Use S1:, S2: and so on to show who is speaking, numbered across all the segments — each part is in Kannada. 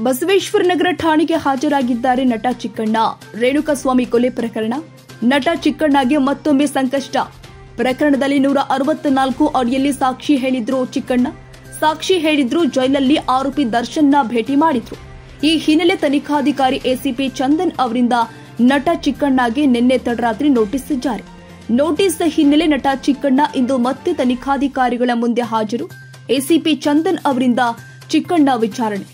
S1: ಬಸವೇಶ್ವರನಗರ ಠಾಣೆಗೆ ಹಾಜರಾಗಿದ್ದಾರೆ ನಟ ಚಿಕ್ಕಣ್ಣ. ರೇಣುಕಾಸ್ವಾಮಿ ಕೊಲೆ ಪ್ರಕರಣ, ನಟ ಚಿಕ್ಕಣ್ಣಗೆ ಮತ್ತೊಮ್ಮೆ ಸಂಕಷ್ಟ. ಪ್ರಕರಣದಲ್ಲಿ 164 ಅಡಿಯಲ್ಲಿ ಸಾಕ್ಷಿ ಹೇಳಿದ್ರು ಚಿಕ್ಕಣ್ಣ. ಸಾಕ್ಷಿ ಹೇಳಿದ್ರು, ಜೈಲಲ್ಲಿ ಆರೋಪಿ ದರ್ಶನ್ನ ಭೇಟಿ ಮಾಡಿದ್ರು. ಈ ಹಿನ್ನೆಲೆ ತನಿಖಾಧಿಕಾರಿ ಎಸಿಪಿ ಚಂದನ್ ಅವರಿಂದ ನಟ ಚಿಕ್ಕಣ್ಣಗೆ ನಿನ್ನೆ ತಡರಾತ್ರಿ ನೋಟಿಸ್ ಜಾರಿ. ನೋಟಿಸ್ ಹಿನ್ನೆಲೆ ನಟ ಚಿಕ್ಕಣ್ಣ ಇಂದು ಮತ್ತೆ ತನಿಖಾಧಿಕಾರಿಗಳ ಮುಂದೆ ಹಾಜರು. ಎಸಿಪಿ ಚಂದನ್ ಅವರಿಂದ ಚಿಕ್ಕಣ್ಣ ವಿಚಾರಣೆ.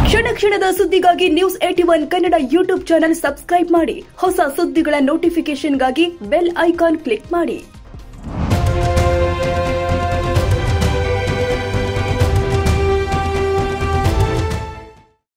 S1: ಕ್ಷಣ ಕ್ಷಣದ ಸುದ್ದಿಗಾಗಿ News81 Kannada YouTube channel subscribe ಮಾಡಿ. ಹೊಸ ಸುದ್ದಿಗಳ ನೋಟಿಫಿಕೇಶನ್ಗಾಗಿ ಬೆಲ್ ಐಕಾನ್ ಕ್ಲಿಕ್ ಮಾಡಿ.